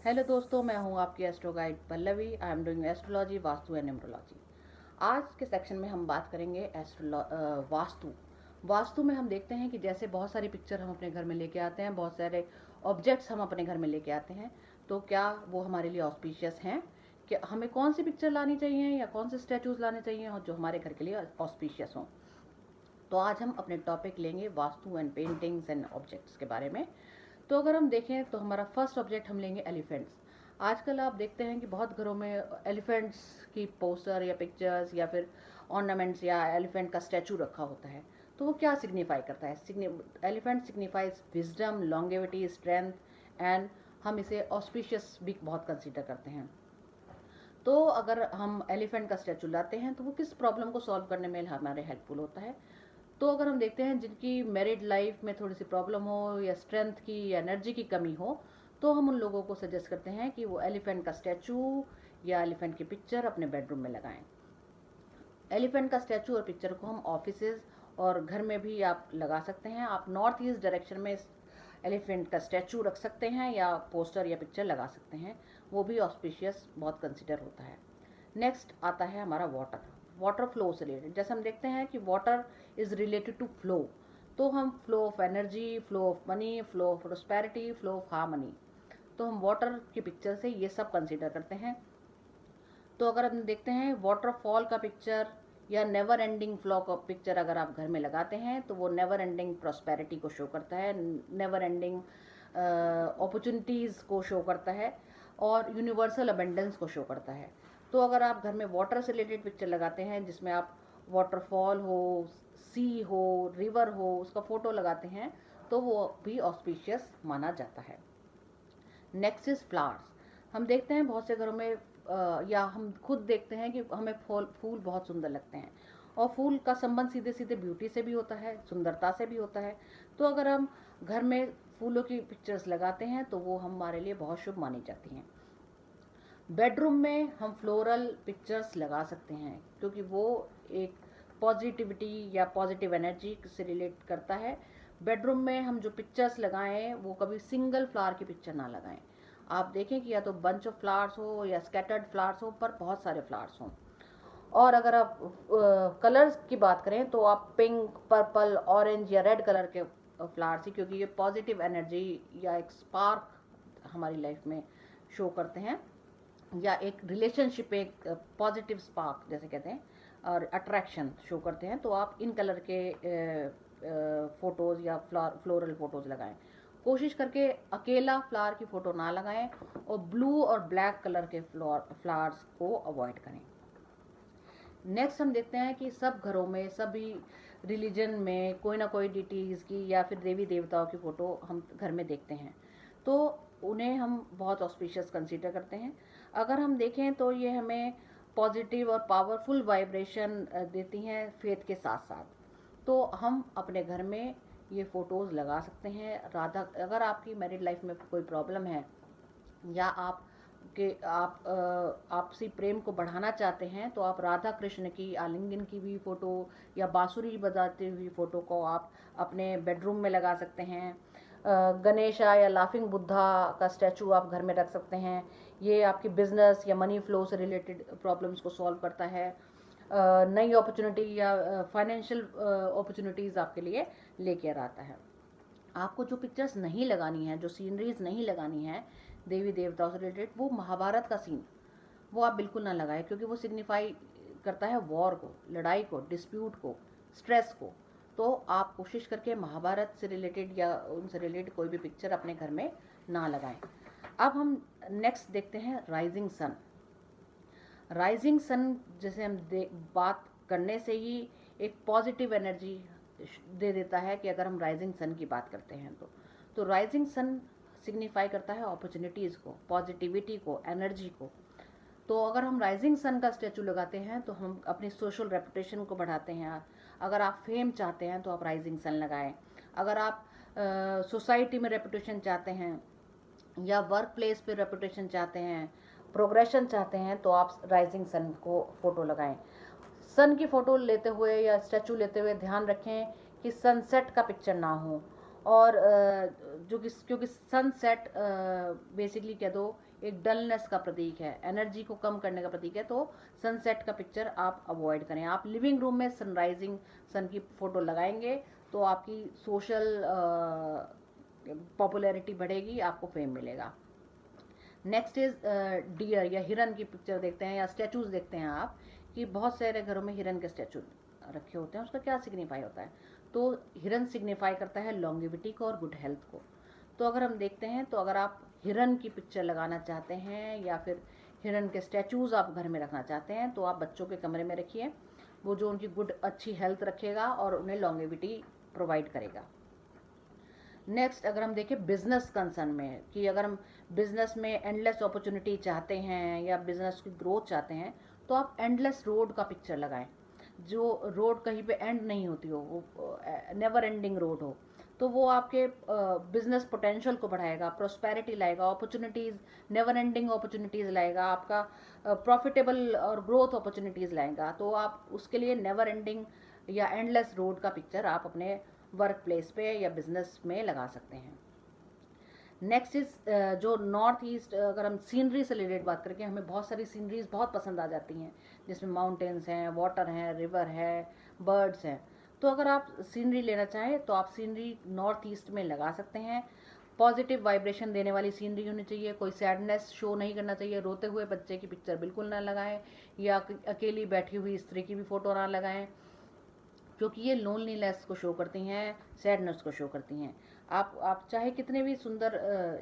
Hello दोस्तों, मैं हूं आपकी astro guide Pallavi. I am doing astrology, vastu and numerology. आज के सेक्शन में हम बात करेंगे वास्तु। वास्तु में हम देखते हैं कि जैसे बहुत सारी पिक्चर हम अपने घर में लेके आते हैं, बहुत सारे ऑब्जेक्ट्स हम अपने घर में लेके आते हैं, तो क्या वो हमारे लिए ऑस्पिशियस हैं? कि हमें कौन सी पिक्चर लानी चाहिए या कौन से स्टैचूज लाने चाहिए और जो हमारे घर के लिए ऑस्पिशियस हों। तो आज हम अपने टॉपिक लेंगे vastu and paintings and objects के बारे में। तो अगर हम देखें तो हमारा फर्स्ट ऑब्जेक्ट हम लेंगे एलिफेंट्स। आजकल आप देखते हैं कि बहुत घरों में एलिफेंट्स की पोस्टर या पिक्चर्स या फिर ऑर्नामेंट्स या एलिफेंट का स्टैचू रखा होता है। तो वो क्या सिग्निफाई करता है? Elephant signifies wisdom, longevity, strength and हम इसे ऑस्पिशियस भी बहुत कंसीडर करते हैं। तो अगर हम एलिफेंट का स्टैचू लाते हैं तो वो किस प्रॉब्लम को सॉल्व करने में हमारे हेल्पफुल होता है? तो अगर हम देखते हैं जिनकी मैरिड लाइफ में थोड़ी सी प्रॉब्लम हो या स्ट्रेंथ की या एनर्जी की कमी हो, तो हम उन लोगों को सजेस्ट करते हैं कि वो एलिफेंट का स्टैचू या एलिफेंट की पिक्चर अपने बेडरूम में लगाएं। एलिफेंट का स्टैचू और पिक्चर को हम ऑफिसेज और घर में भी आप लगा सकते हैं। आप नॉर्थ ईस्ट डायरेक्शन में एलिफेंट का स्टैचू रख सकते हैं या पोस्टर या पिक्चर लगा सकते हैं, वो भी ऑस्पिशियस बहुत कंसिडर होता है। नेक्स्ट आता है हमारा वाटर फ्लो से रिलेटेड। जैसे हम देखते हैं कि water is related to flow, तो हम flow of energy, flow of money, flow of prosperity, flow of harmony, तो हम वाटर की पिक्चर से ये सब कंसीडर करते हैं। तो अगर हम देखते हैं वाटरफॉल का पिक्चर या नेवर एंडिंग फ्लो का पिक्चर अगर आप घर में लगाते हैं तो वो नेवर एंडिंग प्रॉस्पेरिटी को शो करता है, नेवर एंडिंग अपॉर्चुनिटीज़ को शो करता है और यूनिवर्सल अबेंडेंस को शो करता है। तो अगर आप घर में वाटर से रिलेटेड पिक्चर लगाते हैं जिसमें आप वाटरफॉल हो, सी हो, रिवर हो, उसका फोटो लगाते हैं तो वो भी ऑस्पिशियस माना जाता है। Next is flowers. हम देखते हैं बहुत से घरों में या हम खुद देखते हैं कि हमें फूल बहुत सुंदर लगते हैं और फूल का संबंध सीधे सीधे ब्यूटी से भी होता है, सुंदरता से भी होता है। तो अगर हम घर में फूलों की पिक्चर्स लगाते हैं तो वो हमारे लिए बहुत शुभ मानी जाती हैं। बेडरूम में हम फ्लोरल पिक्चर्स लगा सकते हैं क्योंकि वो एक पॉजिटिविटी या पॉजिटिव एनर्जी से रिलेट करता है। बेडरूम में हम जो पिक्चर्स लगाएं वो कभी सिंगल फ्लावर की पिक्चर ना लगाएं। आप देखें कि या तो बंच ऑफ फ्लावर्स हो या स्कैटर्ड फ्लावर्स हो, पर बहुत सारे फ्लावर्स हों। और अगर आप कलर्स की बात करें तो आप पिंक, पर्पल, ऑरेंज या रेड कलर के फ्लावर्स ही, क्योंकि ये पॉजिटिव एनर्जी या एक स्पार्क हमारी लाइफ में शो करते हैं या एक रिलेशनशिप, एक पॉजिटिव स्पार्क जैसे कहते हैं, और अट्रैक्शन शो करते हैं। तो आप इन कलर के फोटोज़ या फ्लोरल फोटोज़ लगाएं। कोशिश करके अकेला फ्लावर की फ़ोटो ना लगाएं और ब्लू और ब्लैक कलर के फ्लावर्स को अवॉइड करें। नेक्स्ट हम देखते हैं कि सब घरों में, सभी रिलीजन में कोई ना कोई डिटीज़ की या फिर देवी देवताओं की फ़ोटो हम घर में देखते हैं, तो उन्हें हम बहुत ऑस्पिशियस कंसीडर करते हैं। अगर हम देखें तो ये हमें पॉजिटिव और पावरफुल वाइब्रेशन देती हैं फेथ के साथ साथ। तो हम अपने घर में ये फ़ोटोज़ लगा सकते हैं। राधा, अगर आपकी मैरिड लाइफ में कोई प्रॉब्लम है या आप आपसी प्रेम को बढ़ाना चाहते हैं तो आप राधा कृष्ण की आलिंगन की भी फ़ोटो या बांसुरी बजाती हुई फ़ोटो को आप अपने बेडरूम में लगा सकते हैं। गणेशा या लाफिंग बुद्धा का स्टैचू आप घर में रख सकते हैं। ये आपकी बिजनेस या मनी फ्लो से रिलेटेड प्रॉब्लम्स को सॉल्व करता है। नई अपॉर्चुनिटी या फाइनेंशियल अपॉर्चुनिटीज़ आपके लिए लेकर आता है। आपको जो पिक्चर्स नहीं लगानी है, जो सीनरीज नहीं लगानी है देवी देवताओं से रिलेटेड, वो महाभारत का सीन वो आप बिल्कुल ना लगाएं, क्योंकि वो सिग्निफाई करता है वॉर को, लड़ाई को, डिस्प्यूट को, स्ट्रेस को। तो आप कोशिश करके महाभारत से रिलेटेड या उनसे रिलेटेड कोई भी पिक्चर अपने घर में ना लगाएं। अब हम नेक्स्ट देखते हैं राइजिंग सन। राइजिंग सन जैसे हम बात करने से ही एक पॉजिटिव एनर्जी दे देता है कि अगर हम राइजिंग सन की बात करते हैं तो राइजिंग सन सिग्निफाई करता है अपॉर्चुनिटीज़ को, पॉजिटिविटी को, एनर्जी को। तो अगर हम राइजिंग सन का स्टैचू लगाते हैं तो हम अपनी सोशल रेपुटेशन को बढ़ाते हैं। अगर आप फेम चाहते हैं तो आप राइजिंग सन लगाएं। अगर आप सोसाइटी में रेपुटेशन चाहते हैं या वर्क प्लेस पे रेपुटेशन चाहते हैं, प्रोग्रेशन चाहते हैं, तो आप राइजिंग सन को फ़ोटो लगाएं। सन की फ़ोटो लेते हुए या स्टैचू लेते हुए ध्यान रखें कि सनसेट का पिक्चर ना हो और जो कि क्योंकि सनसेट बेसिकली कह दो एक डलनेस का प्रतीक है, एनर्जी को कम करने का प्रतीक है, तो सनसेट का पिक्चर आप अवॉइड करें। आप लिविंग रूम में सनराइजिंग सन की फ़ोटो लगाएंगे तो आपकी सोशल पॉपुलैरिटी बढ़ेगी, आपको फेम मिलेगा। नेक्स्ट इज डियर या हिरन की पिक्चर देखते हैं या स्टैचूज देखते हैं आप, कि बहुत सारे घरों में हिरन के स्टैचू रखे होते हैं। उसका क्या सिग्निफाई होता है? तो हिरन सिग्निफाई करता है लॉन्गिविटी को और गुड हेल्थ को। तो अगर हम देखते हैं तो अगर आप हिरन की पिक्चर लगाना चाहते हैं या फिर हिरन के स्टैचूज़ आप घर में रखना चाहते हैं तो आप बच्चों के कमरे में रखिए, वो जो उनकी गुड अच्छी हेल्थ रखेगा और उन्हें लॉन्गिविटी प्रोवाइड करेगा। नेक्स्ट अगर हम देखें बिजनेस कंसर्न में, कि अगर हम बिजनेस में एंडलेस अपॉर्चुनिटी चाहते हैं या बिजनेस की ग्रोथ चाहते हैं तो आप एंडलेस रोड का पिक्चर लगाएं, जो रोड कहीं पे एंड नहीं होती हो, वो नेवर एंडिंग रोड हो, तो वो आपके बिजनेस पोटेंशियल को बढ़ाएगा, प्रोस्पेरिटी लाएगा, अपॉर्चुनिटीज़, नेवर एंडिंग अपॉर्चुनिटीज़ लाएगा, आपका प्रॉफिटेबल और ग्रोथ अपॉर्चुनिटीज़ लाएगा। तो आप उसके लिए नेवर एंडिंग या एंडलेस रोड का पिक्चर आप अपने वर्क प्लेस पे या बिजनेस में लगा सकते हैं। नेक्स्ट इज जो नॉर्थ ईस्ट, अगर हम सीनरी से रिलेटेड बात करें, हमें बहुत सारी सीनरीज बहुत पसंद आ जाती हैं, जिसमें माउंटेन्स हैं, वाटर हैं, रिवर है, बर्ड्स हैं। तो अगर आप सीनरी लेना चाहें तो आप सीनरी नॉर्थ ईस्ट में लगा सकते हैं। पॉजिटिव वाइब्रेशन देने वाली सीनरी होनी चाहिए, कोई सैडनेस शो नहीं करना चाहिए, रोते हुए बच्चे की पिक्चर बिल्कुल ना लगाएं या अकेली बैठी हुई स्त्री की भी फ़ोटो ना लगाएं, क्योंकि ये लोनलीनेस को शो करती हैं, सैडनेस को शो करती हैं। आप चाहे कितने भी सुंदर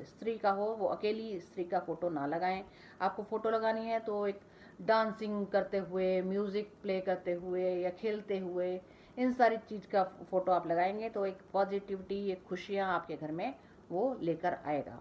स्त्री का हो, वो अकेली स्त्री का फ़ोटो ना लगाएं। आपको फ़ोटो लगानी है तो एक डांसिंग करते हुए, म्यूज़िक प्ले करते हुए या खेलते हुए, इन सारी चीज़ का फ़ोटो आप लगाएंगे तो एक पॉजिटिविटी, एक खुशियाँ आपके घर में वो लेकर आएगा।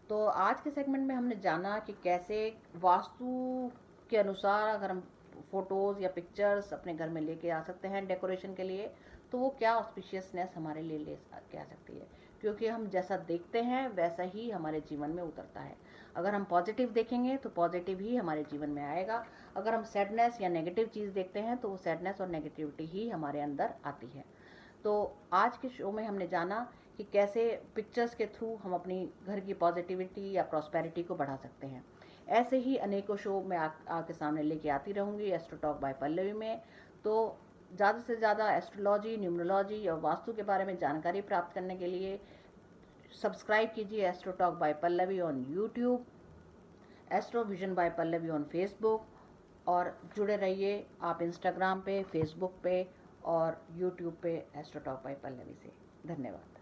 तो आज के सेगमेंट में हमने जाना कि कैसे वास्तु के अनुसार अगर हम फ़ोटोज़ या पिक्चर्स अपने घर में लेके आ सकते हैं डेकोरेशन के लिए, तो वो क्या ऑस्पिशियसनेस हमारे लिए ले के आ सकती है, क्योंकि हम जैसा देखते हैं वैसा ही हमारे जीवन में उतरता है। अगर हम पॉजिटिव देखेंगे तो पॉजिटिव ही हमारे जीवन में आएगा, अगर हम सैडनेस या नेगेटिव चीज़ देखते हैं तो वो सैडनेस और नेगेटिविटी ही हमारे अंदर आती है। तो आज के शो में हमने जाना कि कैसे पिक्चर्स के थ्रू हम अपनी घर की पॉजिटिविटी या प्रॉस्पेरिटी को बढ़ा सकते हैं। ऐसे ही अनेकों शो मैं आपके सामने लेके आती रहूँगी एस्ट्रो टॉक बाय पल्लवी में। तो ज़्यादा से ज़्यादा एस्ट्रोलॉजी, न्यूमरोलॉजी और वास्तु के बारे में जानकारी प्राप्त करने के लिए सब्सक्राइब कीजिए astro talk bye Pallavi on YouTube, astro vision bye Pallavi on Facebook, और जुड़े रहिए आप इंस्टाग्राम पे, फेसबुक पे और यूट्यूब पे एस्ट्रो टॉक बाय पल्लवी से। धन्यवाद।